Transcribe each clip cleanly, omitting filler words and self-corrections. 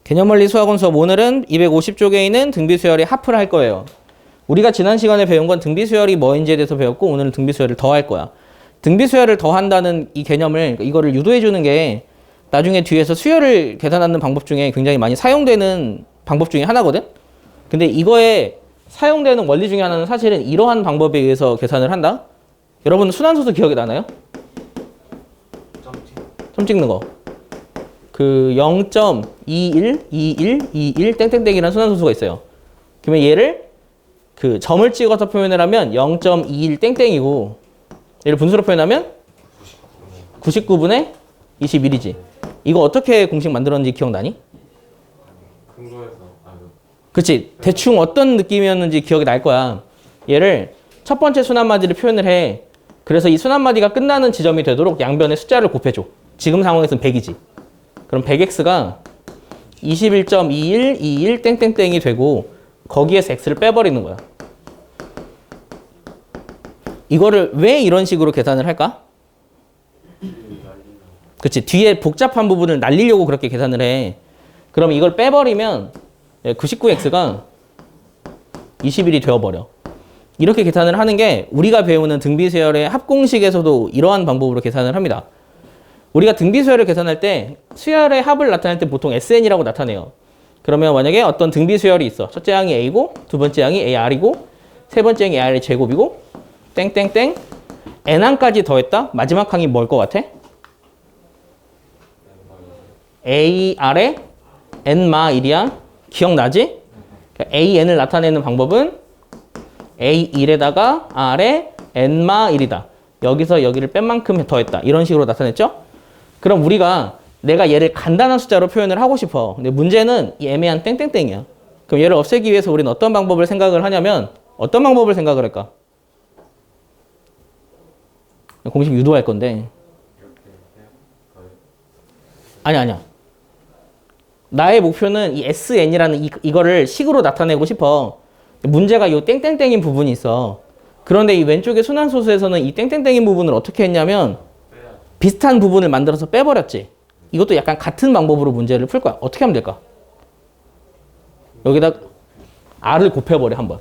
개념원리 수학원 수업 오늘은 250쪽에 있는 등비수열의 합을 할 거예요. 우리가 지난 시간에 배운 건 등비수열이 뭐인지에 대해서 배웠고 오늘은 등비수열을 더할 거야. 등비수열을 더한다는 이 개념을 이거를 유도해 주는 게 나중에 뒤에서 수열을 계산하는 방법 중에 굉장히 많이 사용되는 방법 중에 하나거든. 근데 이거에 사용되는 원리 중에 하나는 사실은 이러한 방법에 의해서 계산을 한다. 여러분 순환소수 기억이 나나요? 점 찍는 거. 그 0.21, 21, 21 땡땡땡이라는 순환소수가 있어요. 그러면 얘를 그 점을 찍어서 표현을 하면 0.21 땡땡이고 얘를 분수로 표현하면 99분의 21이지. 이거 어떻게 공식 만들었는지 기억나니? 그치. 대충 어떤 느낌이었는지 기억이 날 거야. 얘를 첫 번째 순환마디를 표현을 해. 그래서 이 순환마디가 끝나는 지점이 되도록 양변에 숫자를 곱해줘. 지금 상황에서는 100이지. 그럼 100x가 21.21, 21 땡땡땡이 되고 거기에서 x를 빼버리는 거야. 이거를 왜 이런 식으로 계산을 할까? 그치. 뒤에 복잡한 부분을 날리려고 그렇게 계산을 해. 그럼 이걸 빼버리면 99x가 21이 되어버려. 이렇게 계산을 하는 게 우리가 배우는 등비수열의 합공식에서도 이러한 방법으로 계산을 합니다. 우리가 등비수열을 계산할 때 수열의 합을 나타낼 때 보통 SN이라고 나타내요. 그러면 만약에 어떤 등비수열이 있어. 첫째 항이 A고 두 번째 항이 AR이고 세 번째 항이 AR의 제곱이고 땡땡땡 N항까지 더했다. 마지막 항이 뭘 것 같아? AR의 N마 1이야. 기억나지? AN을 나타내는 방법은 A1에다가 R의 N마 1이다. 여기서 여기를 뺀 만큼 더했다. 이런 식으로 나타냈죠? 그럼 우리가 내가 얘를 간단한 숫자로 표현을 하고 싶어. 근데 문제는 이 애매한 땡땡땡이야. 그럼 얘를 없애기 위해서 우리는 어떤 방법을 생각을 하냐면 어떤 방법을 생각을 할까? 공식 유도할 건데. 아니야. 나의 목표는 이 SN이라는 이거를 식으로 나타내고 싶어. 문제가 이 땡땡땡인 부분이 있어. 그런데 이 왼쪽의 순환소수에서는 이 땡땡땡인 부분을 어떻게 했냐면 비슷한 부분을 만들어서 빼버렸지. 이것도 약간 같은 방법으로 문제를 풀 거야. 어떻게 하면 될까? 여기다 R을 곱해버려 한번.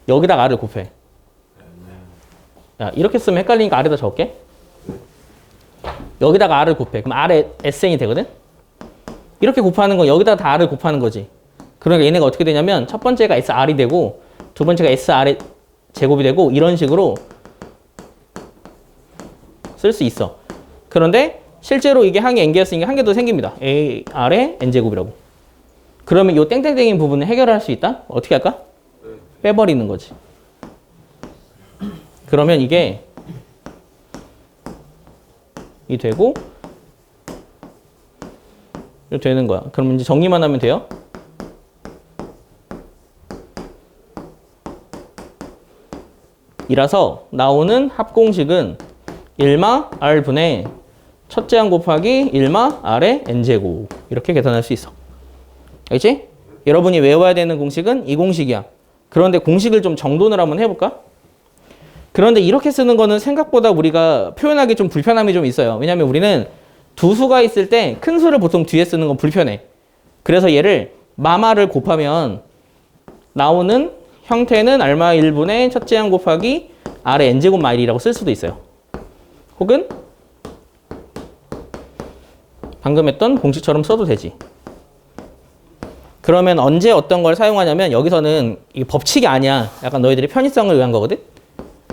여기다가 R을 곱해. 야, 이렇게 쓰면 헷갈리니까 R에다 적을게. 여기다가 R을 곱해. 그럼 R에 SN이 되거든? 이렇게 곱하는 건 여기다가 다 R을 곱하는 거지. 그러니까 얘네가 어떻게 되냐면 첫 번째가 SR이 되고 두 번째가 SR의 제곱이 되고 이런 식으로 쓸 수 있어. 그런데 실제로 이게 항이 n개였으니까 한 개 더 생깁니다. AR의 n제곱이라고. 그러면 이 땡땡땡인 부분을 해결할 수 있다? 어떻게 할까? 빼버리는 거지. 그러면 이게 이 되고 이 되는 거야. 그럼 이제 정리만 하면 돼요. 이라서 나오는 합공식은 1마 R분의 첫째 항 곱하기 1마 R의 N제곱 이렇게 계산할 수 있어. 알겠지? 여러분이 외워야 되는 공식은 이 공식이야. 그런데 공식을 좀 정돈을 한번 해볼까? 그런데 이렇게 쓰는 거는 생각보다 우리가 표현하기 좀 불편함이 좀 있어요. 왜냐면 우리는 두 수가 있을 때 큰 수를 보통 뒤에 쓰는 건 불편해. 그래서 얘를 마마를 곱하면 나오는 형태는 R마 1분의 첫째 항 곱하기 R의 N제곱 마 1이라고 쓸 수도 있어요. 혹은 방금 했던 공식처럼 써도 되지. 그러면 언제 어떤 걸 사용하냐면 여기서는 이게 법칙이 아니야. 약간 너희들이 편의성을 위한 거거든.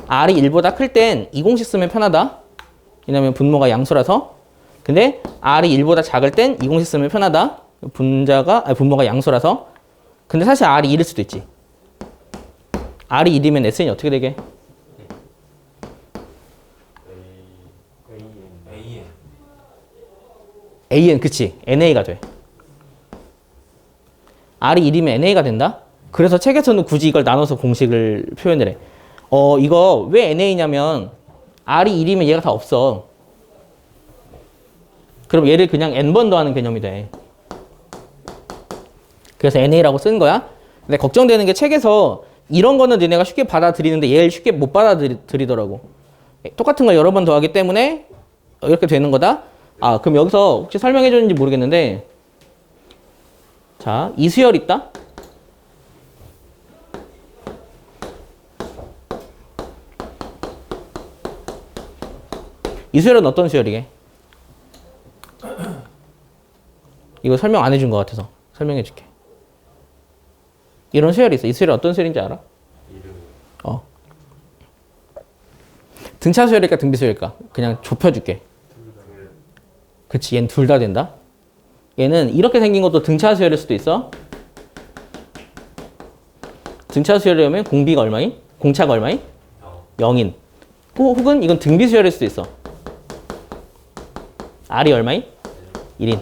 R이 1보다 클 땐 이 공식 쓰면 편하다. 왜냐면 분모가 양수라서. 근데 R이 1보다 작을 땐 이 공식 쓰면 편하다. 분모가 양수라서. 근데 사실 R이 1일 수도 있지. R이 1이면 SN이 어떻게 되게? AN, 그치. NA가 돼. R이 1이면 NA가 된다? 그래서 책에서는 굳이 이걸 나눠서 공식을 표현을 해. 이거 왜 NA냐면 R이 1이면 얘가 다 없어. 그럼 얘를 그냥 N번 더하는 개념이 돼. 그래서 NA라고 쓴 거야. 근데 걱정되는 게 책에서 이런 거는 너네가 쉽게 받아들이는데 얘를 쉽게 못 받아들이더라고. 똑같은 걸 여러 번 더하기 때문에 이렇게 되는 거다. 아, 그럼 여기서 혹시 설명해 줬는지 모르겠는데, 자, 이수열 있다? 이수열은 어떤 수열이게? 이거 설명 안 해준 것 같아서 설명해 줄게. 이런 수열이 있어. 이 수열이 어떤 수열인지 알아? 등차 수열일까 등비 수열일까? 그냥 좁혀줄게. 그치, 얘는 둘 다 된다. 얘는 이렇게 생긴 것도 등차 수열일 수도 있어. 등차 수열이라면 공비가 얼마인? 공차가 얼마인? 0인. 혹은 이건 등비 수열일 수도 있어. R이 얼마인? 1인.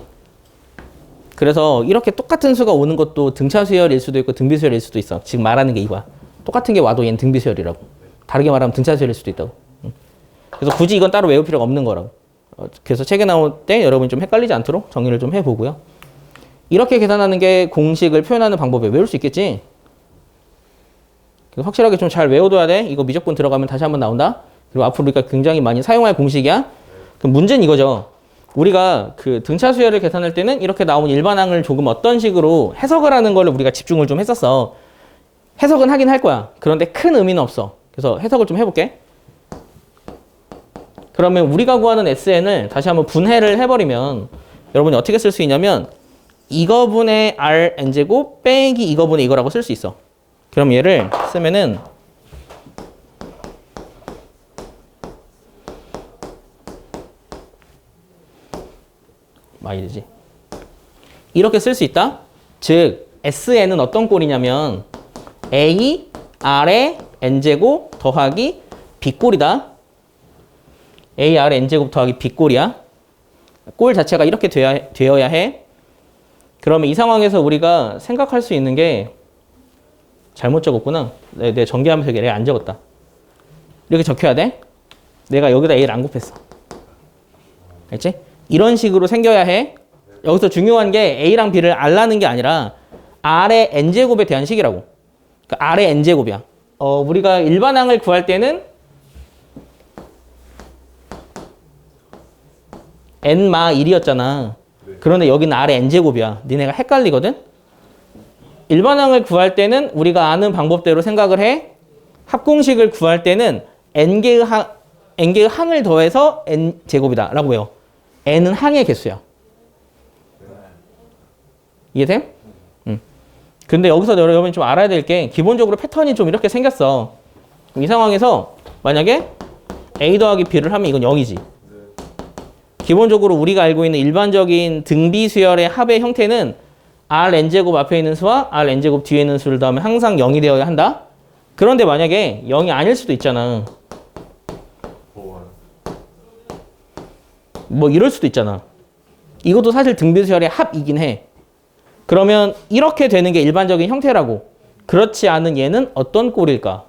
그래서 이렇게 똑같은 수가 오는 것도 등차 수열일 수도 있고 등비 수열일 수도 있어. 지금 말하는 게 이거야. 똑같은 게 와도 얘는 등비 수열이라고. 다르게 말하면 등차 수열일 수도 있다고. 그래서 굳이 이건 따로 외울 필요가 없는 거라고. 그래서 책에 나올 때 여러분이 좀 헷갈리지 않도록 정리를 좀 해보고요. 이렇게 계산하는 게 공식을 표현하는 방법이에요. 외울 수 있겠지? 그래서 확실하게 좀 잘 외워둬야 돼. 이거 미적분 들어가면 다시 한번 나온다. 그리고 앞으로 우리가 굉장히 많이 사용할 공식이야. 그럼 문제는 이거죠. 우리가 그 등차 수열을 계산할 때는 이렇게 나온 일반항을 조금 어떤 식으로 해석을 하는 걸 우리가 집중을 좀 했었어. 해석은 하긴 할 거야. 그런데 큰 의미는 없어. 그래서 해석을 좀 해볼게. 그러면 우리가 구하는 SN을 다시 한번 분해를 해버리면 여러분이 어떻게 쓸 수 있냐면 이거분의 Rn제곱 빼기 이거분의 이거라고 쓸 수 있어. 그럼 얘를 쓰면은 많이 되지. 이렇게 쓸 수 있다. 즉 SN은 어떤 꼴이냐면 A, R의 N제곱 더하기 B꼴이다. A, R의 N제곱 더하기 B꼴이야. 꼴 자체가 이렇게 되어야 해. 그러면 이 상황에서 우리가 생각할 수 있는 게 잘못 적었구나. 내가 전개하면서 얘를 안 적었다. 이렇게 적혀야 돼. 내가 여기다 A를 안 곱했어. 알지? 이런 식으로 생겨야 해. 여기서 중요한 게 A랑 B를 R라는 게 아니라 R의 N제곱에 대한 식이라고. 그러니까 R의 N제곱이야. 우리가 일반항을 구할 때는 N마 1이었잖아. 그런데 여기는 R의 N제곱이야. 니네가 헷갈리거든? 일반항을 구할 때는 우리가 아는 방법대로 생각을 해. 합공식을 구할 때는 N개의 항을 더해서 N제곱이다 라고 해요. N은 항의 개수야. 이해돼? 응. 근데 여기서 여러분이 좀 알아야 될 게 기본적으로 패턴이 좀 이렇게 생겼어. 이 상황에서 만약에 A 더하기 B를 하면 이건 0이지. 기본적으로 우리가 알고 있는 일반적인 등비 수열의 합의 형태는 Rn제곱 앞에 있는 수와 Rn제곱 뒤에 있는 수를 더하면 항상 0이 되어야 한다. 그런데 만약에 0이 아닐 수도 있잖아. 뭐 이럴 수도 있잖아. 이것도 사실 등비 수열의 합이긴 해. 그러면 이렇게 되는 게 일반적인 형태라고. 그렇지 않은 얘는 어떤 꼴일까?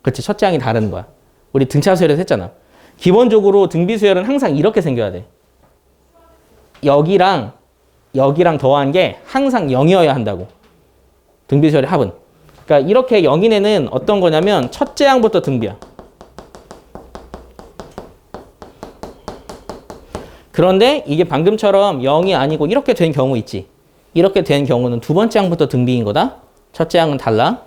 그렇지. 첫째 항이 다른 거야. 우리 등차 수열에서 했잖아. 기본적으로 등비 수열은 항상 이렇게 생겨야 돼. 여기랑 더한 게 항상 0이어야 한다고. 등비 수열의 합은. 그러니까 이렇게 0인 애는 어떤 거냐면 첫째 항부터 등비야. 그런데 이게 방금처럼 0이 아니고 이렇게 된 경우 있지. 이렇게 된 경우는 두 번째 항부터 등비인 거다. 첫째 항은 달라.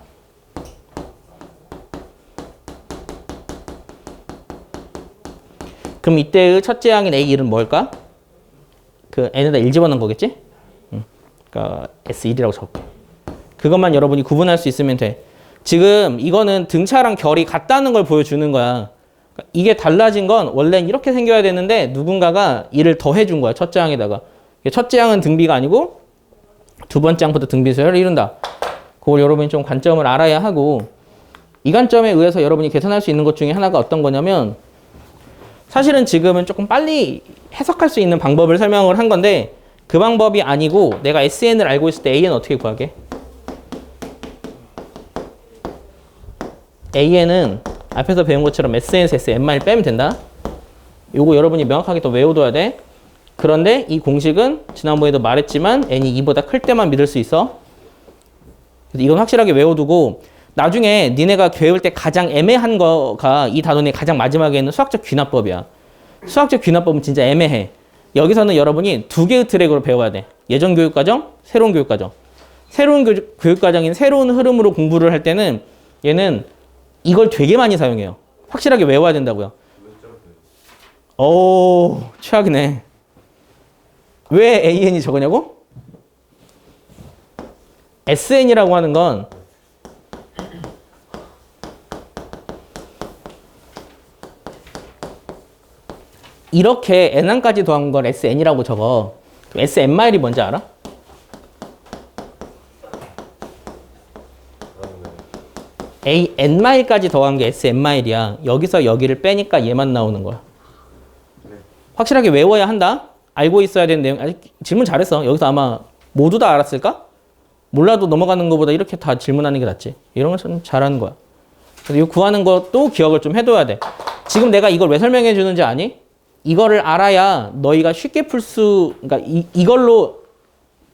그럼 이때의 첫째 항인 A1은 뭘까? 그 N에다 1 집어넣은 거겠지? 그러니까 S1이라고 적을게. 그것만 여러분이 구분할 수 있으면 돼. 지금 이거는 등차랑 결이 같다는 걸 보여주는 거야. 이게 달라진 건 원래는 이렇게 생겨야 되는데 누군가가 이를 더해준 거야. 첫째 항에다가. 첫째 항은 등비가 아니고 두 번째 항부터 등비 수열을 이룬다. 그걸 여러분이 좀 관점을 알아야 하고, 이 관점에 의해서 여러분이 계산할 수 있는 것 중에 하나가 어떤 거냐면, 사실은 지금은 조금 빨리 해석할 수 있는 방법을 설명을 한 건데 그 방법이 아니고 내가 SN을 알고 있을 때 AN 어떻게 구하게? AN은 앞에서 배운 것처럼 SN에서 SN-1 빼면 된다. 요거 여러분이 명확하게 또 외워둬야 돼. 그런데 이 공식은 지난번에도 말했지만 n이 2보다 클 때만 믿을 수 있어. 그래서 이건 확실하게 외워두고, 나중에 니네가 배울 때 가장 애매한 거가 이 단원의 가장 마지막에 있는 수학적 귀납법이야. 수학적 귀납법은 진짜 애매해. 여기서는 여러분이 두 개의 트랙으로 배워야 돼. 예전 교육과정, 새로운 교육과정. 새로운 교육과정인 새로운 흐름으로 공부를 할 때는 얘는 이걸 되게 많이 사용해요. 확실하게 외워야 된다고요. 오, 최악이네. 왜 AN이 저거냐고? SN이라고 하는 건 이렇게 N항까지 더한 걸 SN이라고 적어. SN마일이 뭔지 알아? N마일까지 더한 게 SN마일이야. 여기서 여기를 빼니까 얘만 나오는 거야. 확실하게 외워야 한다. 알고 있어야 되는 내용. 아직 질문 잘했어. 여기서 아마 모두 다 알았을까? 몰라도 넘어가는 것보다 이렇게 다 질문하는 게 낫지. 이런 건 잘하는 거야. 그래서 이거 구하는 것도 기억을 좀 해둬야 돼. 지금 내가 이걸 왜 설명해 주는지 아니? 이거를 알아야 너희가 쉽게 풀 수, 그러니까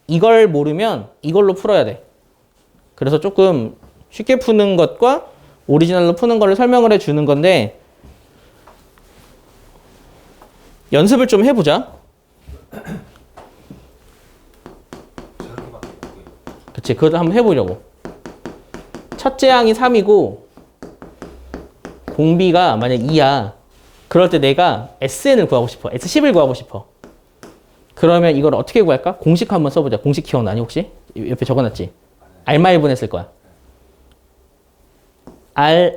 이걸 모르면 이걸로 풀어야 돼. 그래서 조금 쉽게 푸는 것과 오리지널로 푸는 거를 설명을 해 주는 건데, 연습을 좀 해보자. 그치, 그것도 한번 해보려고. 첫째 항이 3이고 공비가 만약 2야. 그럴 때 내가 SN을 구하고 싶어. S10을 구하고 싶어. 그러면 이걸 어떻게 구할까? 공식 한번 써보자. 공식 기억나니 혹시? 옆에 적어놨지? R마1분 했을 거야.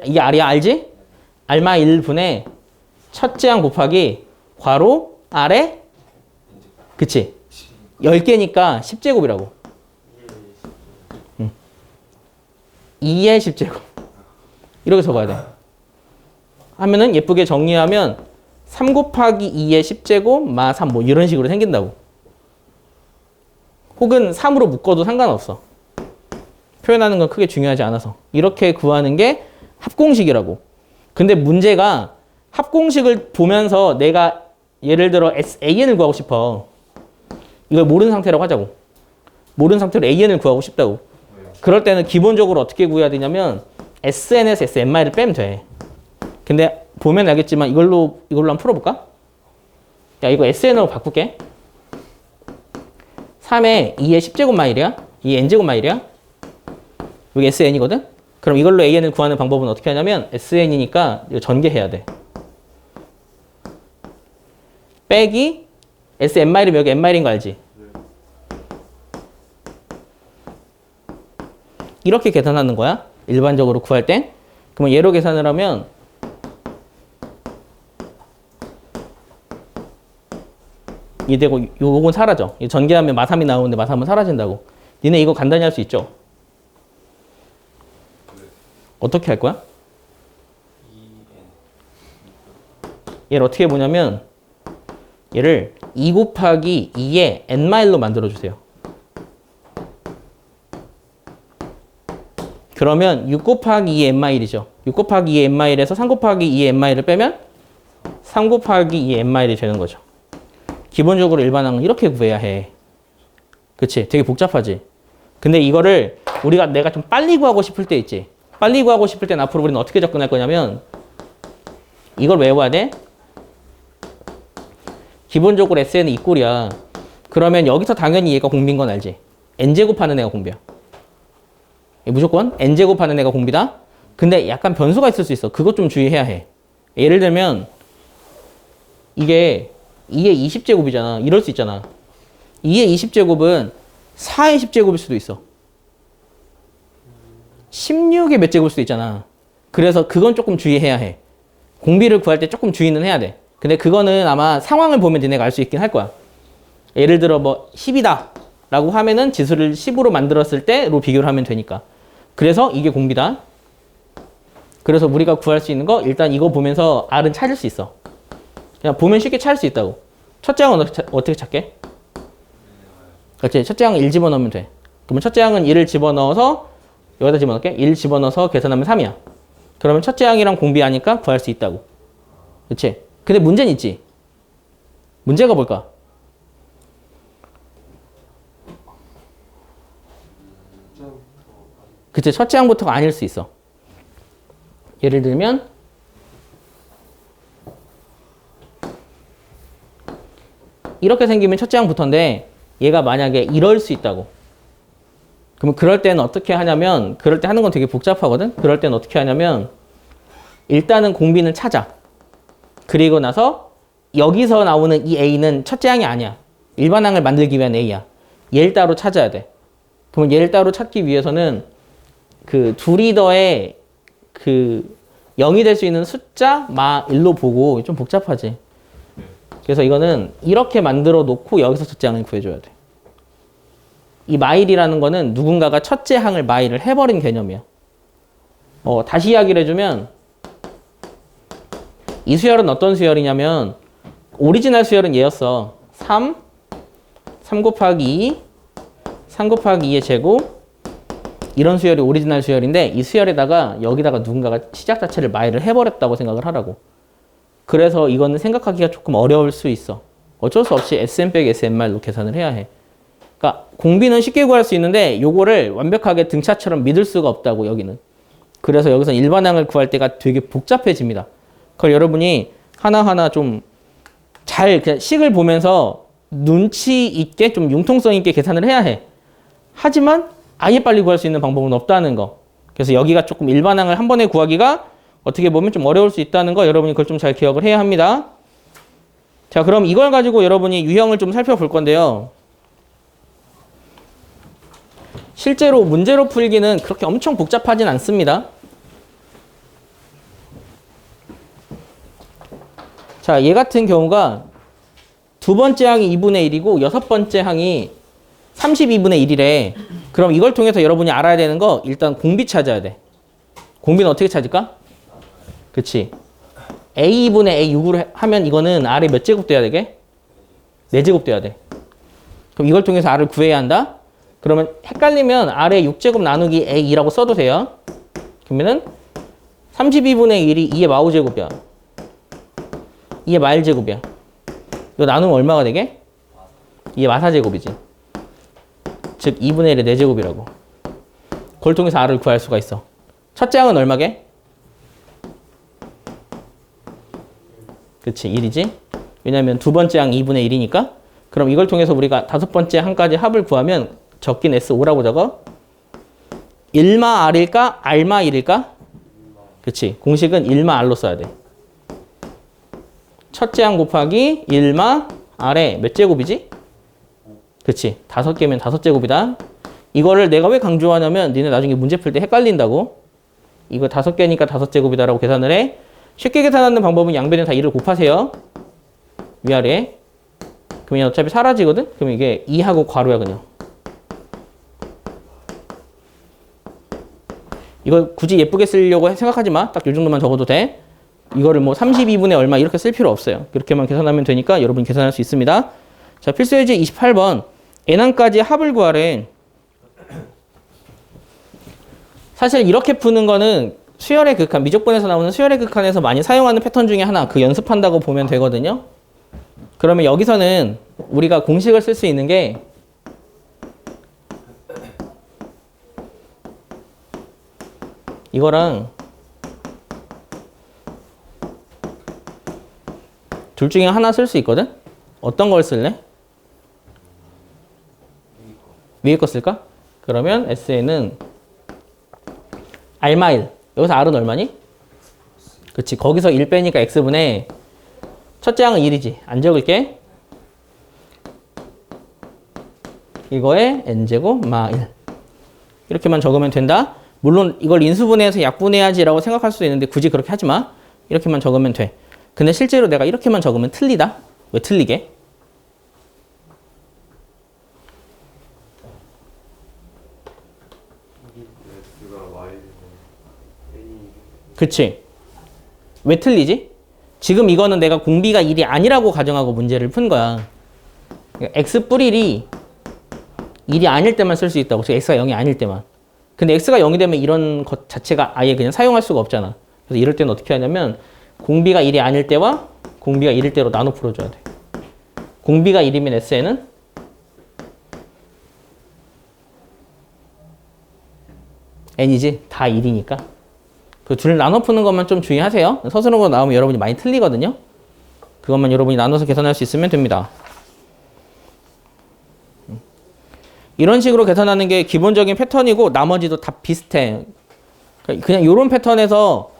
이게 R이야, 알지? R마1분의 첫째 항 곱하기 괄호 아래, 그치? 10개니까 10제곱이라고. 2의 10제곱. 이렇게 적어야 돼. 하면은 예쁘게 정리하면 3 곱하기 2의 10제곱 마 3 뭐 이런 식으로 생긴다고. 혹은 3으로 묶어도 상관없어. 표현하는 건 크게 중요하지 않아서. 이렇게 구하는 게 합공식이라고. 근데 문제가 합공식을 보면서 내가 예를 들어 AN을 구하고 싶어. 이걸 모르는 상태라고 하자고. 모르는 상태로 AN을 구하고 싶다고. 그럴 때는 기본적으로 어떻게 구해야 되냐면 SN에서 SN마일을 빼면 돼. 근데 보면 알겠지만 이걸로 한번 풀어볼까? 야, 이거 SN으로 바꿀게. 3에 2의 10제곱 마일이야. 2의 n제곱 마일이야. 여기 SN이거든? 그럼 이걸로 AN을 구하는 방법은 어떻게 하냐면 SN이니까 이거 전개해야 돼. 빼기 SN마일이면 여기 n마일인 거 알지? 이렇게 계산하는 거야. 일반적으로 구할 땐. 그러면 얘로 계산을 하면 이 되고 요건 사라져. 전개하면 마3이 나오는데 마3은 사라진다고. 니네 이거 간단히 할 수 있죠? 어떻게 할 거야? 얘를 어떻게 보냐면 얘를 2 곱하기 2의 n마일로 만들어주세요. 그러면 6 곱하기 2의 n마일이죠. 6 곱하기 2의 n마일에서 3 곱하기 2의 n마일을 빼면 3 곱하기 2의 n마일이 되는 거죠. 기본적으로 일반항은 이렇게 구해야 해. 그치? 되게 복잡하지? 근데 이거를 내가 좀 빨리 구하고 싶을 때 있지? 빨리 구하고 싶을 땐 앞으로 우리는 어떻게 접근할 거냐면 이걸 외워야 돼. 기본적으로 SN은 이꼴이야. 그러면 여기서 당연히 얘가 공비인 건 알지? n제곱하는 애가 공비야. 무조건 n제곱하는 애가 공비다. 근데 약간 변수가 있을 수 있어. 그것 좀 주의해야 해. 예를 들면 이게 2의 20제곱이잖아. 이럴 수 있잖아. 2의 20제곱은 4의 10제곱일 수도 있어. 16의 몇 제곱일 수도 있잖아. 그래서 그건 조금 주의해야 해. 공비를 구할 때 조금 주의는 해야 돼. 근데 그거는 아마 상황을 보면 니네가 알 수 있긴 할 거야. 예를 들어 뭐 10이다 라고 하면은 지수를 10으로 만들었을 때로 비교를 하면 되니까. 그래서 이게 공비다. 그래서 우리가 구할 수 있는 거 일단 이거 보면서 R은 찾을 수 있어. 그냥 보면 쉽게 찾을 수 있다고. 첫째 항은 어떻게 찾게? 그렇지. 첫째 항은 1 집어넣으면 돼. 그러면 첫째 항은 1을 집어넣어서 여기다 집어넣을게. 1 집어넣어서 계산하면 3이야. 그러면 첫째 항이랑 공비하니까 구할 수 있다고. 그렇지? 근데 문제는 있지. 문제가 뭘까? 그치? 첫째 항부터가 아닐 수 있어. 예를 들면 이렇게 생기면 첫째 항부터인데 얘가 만약에 이럴 수 있다고. 그럼 그럴 때는 어떻게 하냐면 그럴 때 하는 건 되게 복잡하거든. 그럴 때는 어떻게 하냐면 일단은 공비는 찾아. 그리고 나서 여기서 나오는 이 A는 첫째 항이 아니야. 일반항을 만들기 위한 A야. 얘를 따로 찾아야 돼. 그러면 얘를 따로 찾기 위해서는 그 둘이 더의 그 0이 될 수 있는 숫자 마 1로 보고 좀 복잡하지. 그래서 이거는 이렇게 만들어 놓고 여기서 첫째 항을 구해줘야 돼. 이 마일이라는 거는 누군가가 첫째 항을 마일을 해버린 개념이야. 다시 이야기를 해주면 이 수열은 어떤 수열이냐면 오리지널 수열은 얘였어. 3 곱하기 2, 3 곱하기 2의 제곱 이런 수열이 오리지널 수열인데 이 수열에다가 여기다가 누군가가 시작 자체를 마일을 해버렸다고 생각을 하라고. 그래서 이거는 생각하기가 조금 어려울 수 있어. 어쩔 수 없이 SM 빼기 SMR로 계산을 해야 해. 그러니까 공비는 쉽게 구할 수 있는데 요거를 완벽하게 등차처럼 믿을 수가 없다고 여기는. 그래서 여기서 일반항을 구할 때가 되게 복잡해집니다. 그걸 여러분이 하나하나 좀 잘 식을 보면서 눈치 있게 좀 융통성 있게 계산을 해야 해. 하지만 아예 빨리 구할 수 있는 방법은 없다는 거. 그래서 여기가 조금 일반항을 한 번에 구하기가 어떻게 보면 좀 어려울 수 있다는 거 여러분이 그걸 좀 잘 기억을 해야 합니다. 자, 그럼 이걸 가지고 여러분이 유형을 좀 살펴볼 건데요. 실제로 문제로 풀기는 그렇게 엄청 복잡하진 않습니다. 자, 얘 같은 경우가 두 번째 항이 2분의 1이고 여섯 번째 항이 32분의 1이래. 그럼 이걸 통해서 여러분이 알아야 되는 거 일단 공비 찾아야 돼. 공비는 어떻게 찾을까? 그치. A2분의 A6으로 하면 이거는 R에 몇 제곱 돼야 되게? 4제곱 돼야 돼. 그럼 이걸 통해서 R을 구해야 한다? 그러면 헷갈리면 R에 6제곱 나누기 A2라고 써도 돼요. 그러면은 32분의 1이 2의 마오제곱이야. 2의 마일제곱이야. 이거 나누면 얼마가 되게? 2의 마사제곱이지. 즉 2분의 1의 4제곱이라고. 그걸 통해서 R을 구할 수가 있어. 첫째 항은 얼마게? 그치, 1이지. 왜냐면 두 번째 항 2분의 1이니까. 그럼 이걸 통해서 우리가 다섯 번째 항까지 합을 구하면 적긴 S5라고 적어. 1마 R일까? R마 1일까? 그치. 공식은 1마 R로 써야 돼. 첫째 항 곱하기 1마 R에 몇 제곱이지? 그치. 5개면 5제곱이다. 이거를 내가 왜 강조하냐면 니네 나중에 문제 풀 때 헷갈린다고. 이거 5개니까 5제곱이다라고 계산을 해. 쉽게 계산하는 방법은 양변에 다 2를 곱하세요. 위아래. 그러면 어차피 사라지거든? 그럼 이게 2하고 괄호야 그냥. 이거 굳이 예쁘게 쓰려고 생각하지 마. 딱 이 정도만 적어도 돼. 이거를 뭐 32분의 얼마 이렇게 쓸 필요 없어요. 그렇게만 계산하면 되니까 여러분이 계산할 수 있습니다. 자, 필수예제 28번. n항까지 합을 구하래. 사실 이렇게 푸는 거는 수열의 극한, 미적분에서 나오는 수열의 극한에서 많이 사용하는 패턴 중에 하나, 그 연습한다고 보면 되거든요. 그러면 여기서는 우리가 공식을 쓸 수 있는 게 이거랑 둘 중에 하나 쓸 수 있거든? 어떤 걸 쓸래? 위에 거 쓸까? 그러면 S에는 R마일. 여기서 R은 얼마니? 그치. 거기서 1 빼니까 X분의 첫째 항은 1이지. 안 적을게. 이거에 N제곱 마 1. 이렇게만 적으면 된다. 물론 이걸 인수분해해서 약분해야지라고 생각할 수도 있는데 굳이 그렇게 하지 마. 이렇게만 적으면 돼. 근데 실제로 내가 이렇게만 적으면 틀리다. 왜 틀리게? 그치. 왜 틀리지? 지금 이거는 내가 공비가 1이 아니라고 가정하고 문제를 푼 거야. 그러니까 x 뿌릴이 1이 아닐 때만 쓸 수 있다고. x가 0이 아닐 때만. 근데 x가 0이 되면 이런 것 자체가 아예 그냥 사용할 수가 없잖아. 그래서 이럴 때는 어떻게 하냐면 공비가 1이 아닐 때와 공비가 1일 때로 나눠 풀어줘야 돼. 공비가 1이면 S에는 N이지. 다 1이니까. 그 둘 나눠 푸는 것만 좀 주의하세요. 서술형으로 나오면 여러분이 많이 틀리거든요. 그것만 여러분이 나눠서 계산할 수 있으면 됩니다. 이런 식으로 계산하는 게 기본적인 패턴이고 나머지도 다 비슷해. 그냥 이런 패턴에서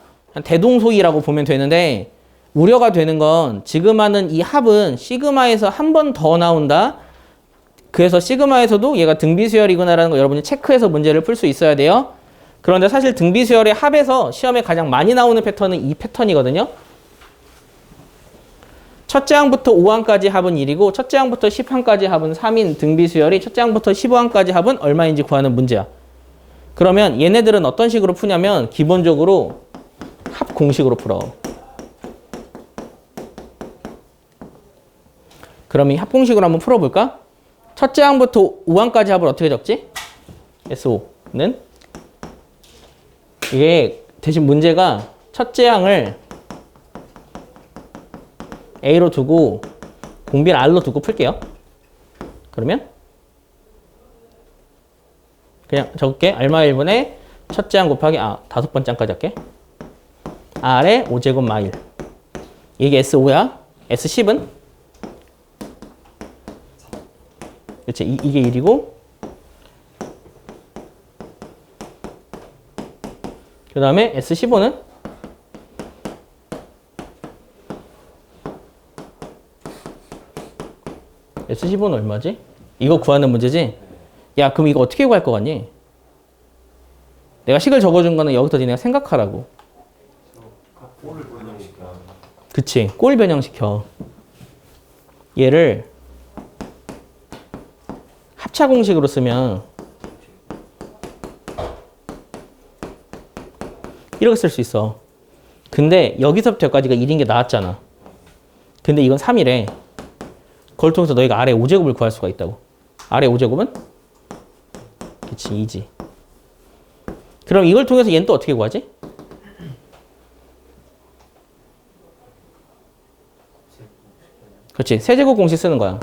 대동소이라고 보면 되는데 우려가 되는 건 지금 하는 이 합은 시그마에서 한 번 더 나온다. 그래서 시그마에서도 얘가 등비수열이구나라는 거 여러분이 체크해서 문제를 풀 수 있어야 돼요. 그런데 사실 등비수열의 합에서 시험에 가장 많이 나오는 패턴은 이 패턴이거든요. 첫째 항부터 5항까지 합은 1이고 첫째 항부터 10항까지 합은 3인 등비수열이 첫째 항부터 15항까지 합은 얼마인지 구하는 문제야. 그러면 얘네들은 어떤 식으로 푸냐면 기본적으로 합 공식으로 풀어. 그럼 이 합 공식으로 한번 풀어볼까? 첫째 항부터 5항까지 합을 어떻게 적지? SO는 이게 대신 문제가 첫째 항을 A로 두고 공비를 R로 두고 풀게요. 그러면 그냥 적을게. 얼마 1분의 첫째 항 곱하기 다섯 번째 항까지 할게. R의 5제곱 마일. 이게 S5야. S10은? 그렇지. 이게 1이고 그 다음에 S15는? S15는 얼마지? 이거 구하는 문제지? 야, 그럼 이거 어떻게 구할 것 같니? 내가 식을 적어준 거는 여기서 니네가 생각하라고. 꼴을 변형시켜. 그치. 꼴 변형시켜. 얘를 합차 공식으로 쓰면 이렇게 쓸 수 있어. 근데 여기서부터 여기까지가 1인 게 나왔잖아. 근데 이건 3이래. 그걸 통해서 너희가 아래 5제곱을 구할 수가 있다고. 아래 5제곱은? 그치, 2지. 그럼 이걸 통해서 얘는 또 어떻게 구하지? 그렇지. 세제곱 공식 쓰는 거야.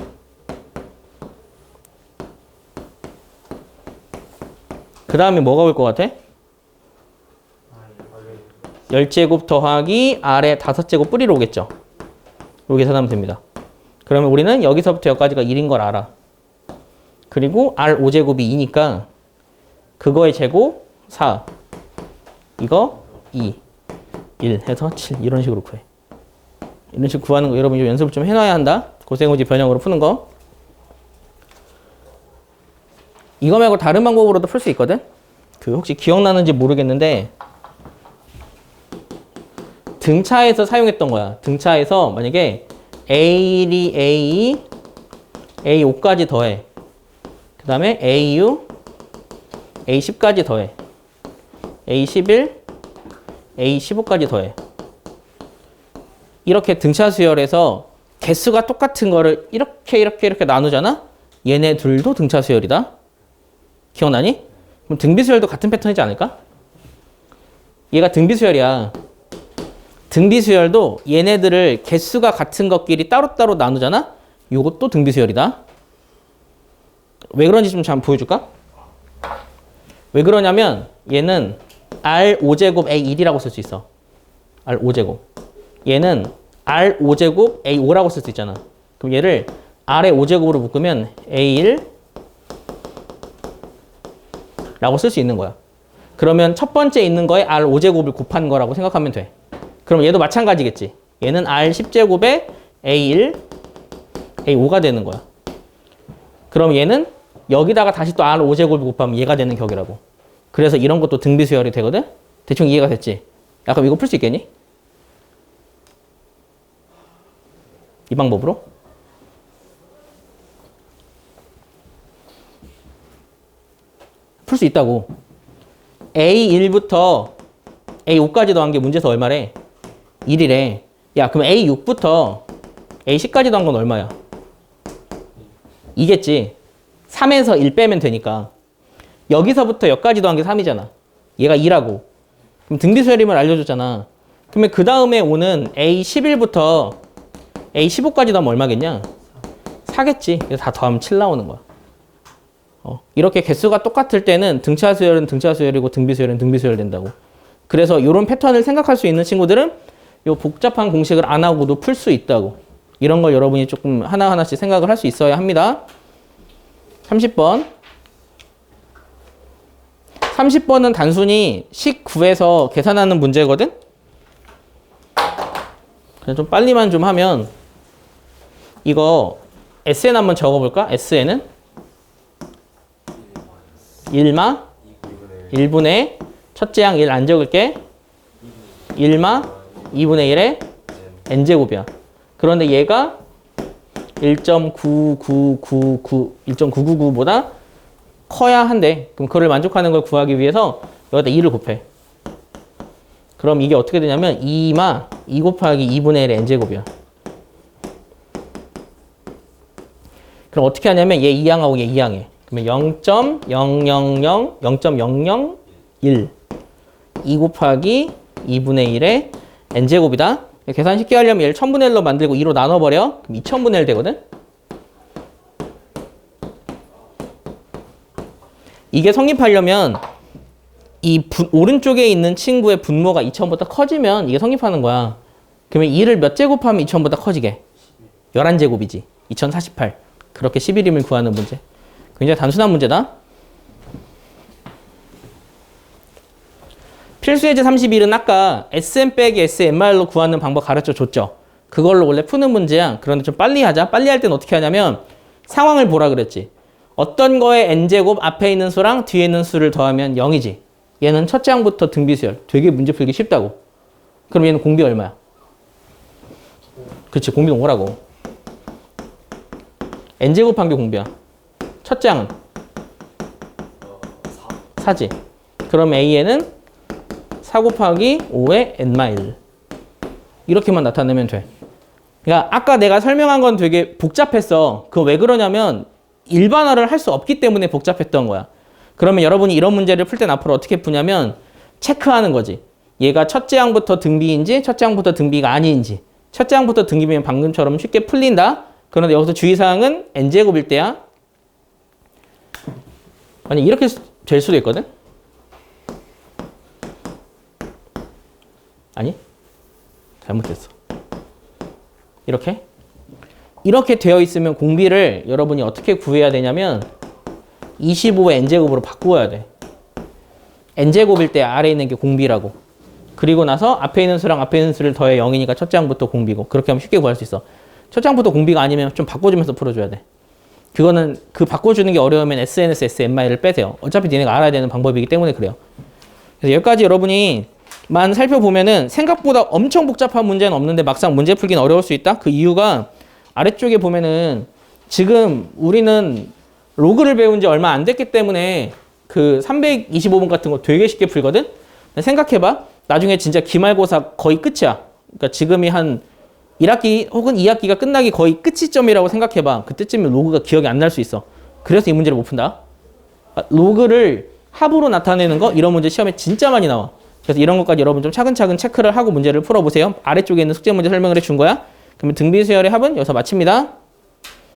그 다음에 뭐가 올 것 같아? 10제곱 더하기 아래 5제곱 뿌리로 오겠죠. 이렇게 계산하면 됩니다. 그러면 우리는 여기서부터 여기까지가 1인 걸 알아. 그리고 R 5제곱이 2니까 그거의 제곱 4. 이거 2. 1 해서 7. 이런 식으로 구해. 이런 식으로 구하는 거 여러분 연습을 좀 해놔야 한다. 고생우지 변형으로 푸는 거. 이거 말고 다른 방법으로도 풀 수 있거든. 그 혹시 기억나는지 모르겠는데 등차에서 사용했던 거야. 등차에서 만약에 A1이 A2, A5까지 더해. 그 다음에 AU, A10까지 더해. A11, A15까지 더해. 이렇게 등차 수열에서 개수가 똑같은 거를 이렇게 나누잖아? 얘네 둘도 등차 수열이다. 기억나니? 그럼 등비수열도 같은 패턴이지 않을까? 얘가 등비수열이야. 등비수열도 얘네들을 개수가 같은 것끼리 따로따로 나누잖아? 요것도 등비수열이다. 왜 그런지 좀 잠깐 보여줄까? 왜 그러냐면 얘는 R5제곱 A1이라고 쓸 수 있어. R5제곱. 얘는 R5제곱 A5라고 쓸 수 있잖아. 그럼 얘를 R의 5제곱으로 묶으면 A1 라고 쓸 수 있는 거야. 그러면 첫 번째 있는 거에 R5제곱을 곱한 거라고 생각하면 돼. 그럼 얘도 마찬가지겠지. 얘는 R10제곱에 A1, A5가 되는 거야. 그럼 얘는 여기다가 다시 또 R5제곱을 곱하면 얘가 되는 격이라고. 그래서 이런 것도 등비수열이 되거든? 대충 이해가 됐지? 야, 그럼 이거 풀 수 있겠니? 이 방법으로? 풀 수 있다고. A1부터 A5까지 더한 게 문제에서 얼마래? 1이래. 야, 그럼 A6부터 A10까지 더한 건 얼마야? 2겠지. 3에서 1 빼면 되니까. 여기서부터 여기까지 더한 게 3이잖아. 얘가 2라고. 그럼 등비수열임을 알려줬잖아. 그러면 그 다음에 오는 A11부터 A15까지 더하면 얼마겠냐? 4겠지. 그래서 다 더하면 7 나오는 거야. 이렇게 개수가 똑같을 때는 등차 수열은 등차 수열이고 등비수열은 등비수열 된다고. 그래서 이런 패턴을 생각할 수 있는 친구들은 요 복잡한 공식을 안 하고도 풀 수 있다고. 이런 걸 여러분이 조금 하나하나씩 생각을 할 수 있어야 합니다. 30번. 30번은 단순히 식 구해서 계산하는 문제거든? 그냥 좀 빨리만 좀 하면 이거 SN 한번 적어볼까? SN은 1마 1분의 첫째 양 1 안 적을게. 1마 2분의 1의 n제곱이야. 그런데 얘가 1.9999보다 커야 한대. 그럼 그걸 만족하는 걸 구하기 위해서 여기다 2를 곱해. 그럼 이게 어떻게 되냐면 2마 2 곱하기 2분의 1의 n제곱이야. 그럼 어떻게 하냐면 얘 2항하고 얘 2항해. 그러면 0.000 0.001 2 곱하기 2분의 1의 n제곱이다. 계산 쉽게 하려면 얘를 1000분의 1로 만들고 2로 나눠버려. 그럼 2000분의 1 되거든? 이게 성립하려면 오른쪽에 있는 친구의 분모가 2000보다 커지면 이게 성립하는 거야. 그러면 2를 몇 제곱하면 2000보다 커지게? 11제곱이지. 2048. 그렇게 11임을 구하는 문제. 굉장히 단순한 문제다. 필수예제 31은 아까 SM 빼기 SMR로 구하는 방법 가르쳐 줬죠. 그걸로 원래 푸는 문제야. 그런데 좀 빨리 하자. 빨리 할 때는 어떻게 하냐면 상황을 보라 그랬지. 어떤 거에 n제곱 앞에 있는 수랑 뒤에 있는 수를 더하면 0이지. 얘는 첫째 항부터 등비수열. 되게 문제 풀기 쉽다고. 그럼 얘는 공비 얼마야? 그렇지. 공비 5라고. n제곱한 게 공비야. 첫째 항은? 4지. 그럼 a에는 4 곱하기 5의 n-1 이렇게만 나타내면 돼. 그러니까 아까 내가 설명한 건 되게 복잡했어. 그거 왜 그러냐면 일반화를 할 수 없기 때문에 복잡했던 거야. 그러면 여러분이 이런 문제를 풀 땐 앞으로 어떻게 푸냐면 체크하는 거지. 얘가 첫째 항부터 등비인지 첫째 항부터 등비가 아닌지. 첫째 항부터 등비면 방금처럼 쉽게 풀린다. 그런데 여기서 주의사항은 n제곱일 때야. 만약 이렇게 될 수도 있거든. 아니? 잘못됐어. 이렇게 되어 있으면 공비를 여러분이 어떻게 구해야 되냐면 25의 n제곱으로 바꾸어야 돼. n제곱일 때 아래에 있는 게 공비라고. 그리고 나서 앞에 있는 수랑 앞에 있는 수를 더해 0이니까 첫째 항부터 공비고. 그렇게 하면 쉽게 구할 수 있어. 첫째 항부터 공비가 아니면 좀 바꿔주면서 풀어줘야 돼. 그거는 그 바꿔주는 게 어려우면 SNS, SMI를 빼세요. 어차피 니네가 알아야 되는 방법이기 때문에 그래요. 그래서 여기까지 여러분이 만 살펴보면은 생각보다 엄청 복잡한 문제는 없는데 막상 문제 풀기는 어려울 수 있다. 그 이유가 아래쪽에 보면은 지금 우리는 로그를 배운 지 얼마 안 됐기 때문에 그 325번 같은 거 되게 쉽게 풀거든. 생각해봐. 나중에 진짜 기말고사 거의 끝이야. 그러니까 지금이 한 1학기 혹은 2학기가 끝나기 거의 끝이점이라고 생각해봐. 그때쯤에 로그가 기억이 안 날 수 있어. 그래서 이 문제를 못 푼다. 로그를 합으로 나타내는 거 이런 문제 시험에 진짜 많이 나와. 그래서 이런 것까지 여러분 좀 차근차근 체크를 하고 문제를 풀어보세요. 아래쪽에 있는 숙제 문제 설명을 해준 거야. 그러면 등비수열의 합은 여기서 마칩니다.